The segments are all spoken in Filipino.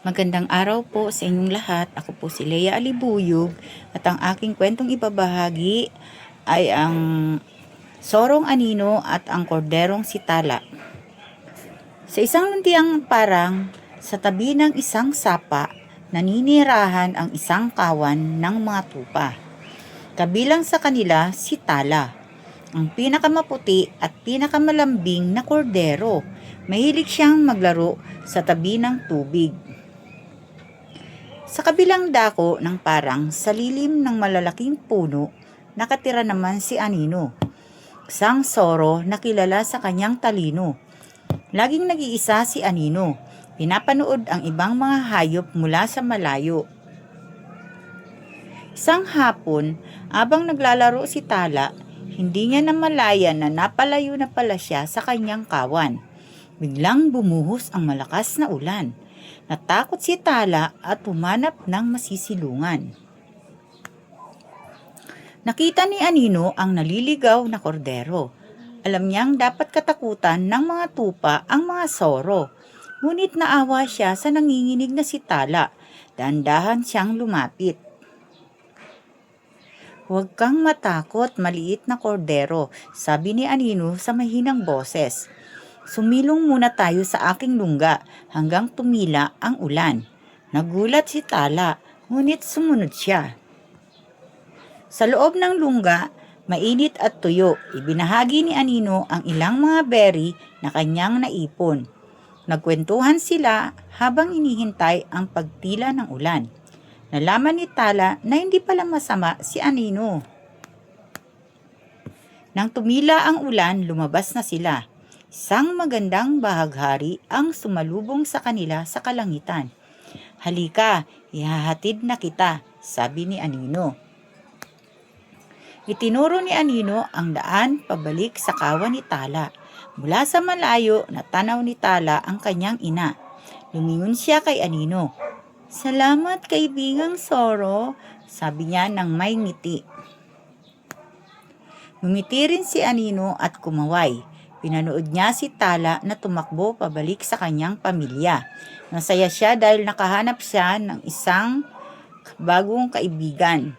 Magandang araw po sa inyong lahat. Ako po si Lea Alibuyog at ang aking kwentong ibabahagi ay ang Sorong Anino at ang Korderong si Tala. Sa isang luntiang parang sa tabi ng isang sapa, naninirahan ang isang kawan ng mga tupa. Kabilang sa kanila si Tala, ang pinakamaputi at pinakamalambing na kordero. Mahilig siyang maglaro sa tabi ng tubig. Sa kabilang dako ng parang sa lilim ng malalaking puno, nakatira naman si Anino, isang soro na kilala sa kanyang talino. Laging nag-iisa si Anino, pinapanood ang ibang mga hayop mula sa malayo. Isang hapon, abang naglalaro si Tala, hindi niya namalayan na napalayo na pala siya sa kanyang kawan. Biglang bumuhos ang malakas na ulan. Natakot si Tala at humanap ng masisilungan. Nakita ni Anino ang naliligaw na kordero. Alam niyang dapat katakutan ng mga tupa ang mga soro. Ngunit naawa siya sa nanginginig na si Tala. Dahan-dahan siyang lumapit. "Huwag kang matakot, maliit na kordero," sabi ni Anino sa mahinang boses. "Sumilong muna tayo sa aking lungga hanggang tumila ang ulan." Nagulat si Tala, ngunit sumunod siya. Sa loob ng lungga, mainit at tuyo, ibinahagi ni Anino ang ilang mga berry na kanyang naipon. Nagkwentuhan sila habang inihintay ang pagtila ng ulan. Nalaman ni Tala na hindi pala masama si Anino. Nang tumila ang ulan, lumabas na sila. Isang magandang bahaghari ang sumalubong sa kanila sa kalangitan. "Halika, ihahatid na kita," sabi ni Anino. Itinuro ni Anino ang daan pabalik sa kawan ni Tala. Mula sa malayo, natanaw ni Tala ang kanyang ina. Lumingon siya kay Anino. "Salamat, kaibigang Soro," sabi niya nang may ngiti. Ngumiti rin si Anino at kumaway. Pinanood niya si Tala na tumakbo pabalik sa kanyang pamilya. Masaya siya dahil nakahanap siya ng isang bagong kaibigan.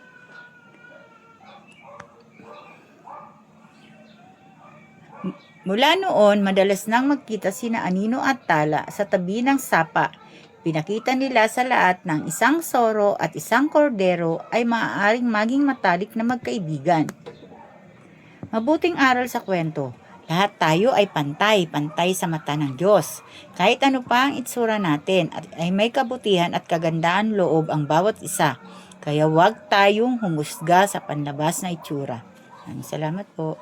Mula noon, madalas nang magkita sina Anino at Tala sa tabi ng sapa. Pinakita nila sa lahat ng isang soro at isang kordero ay maaaring maging matalik na magkaibigan. Mabuting aral sa kwento. Lahat tayo ay pantay sa mata ng Diyos. Kahit ano pa ang itsura natin ay may kabutihan at kagandaan loob ang bawat isa. Kaya huwag tayong humusga sa panlabas na itsura. Maraming salamat po.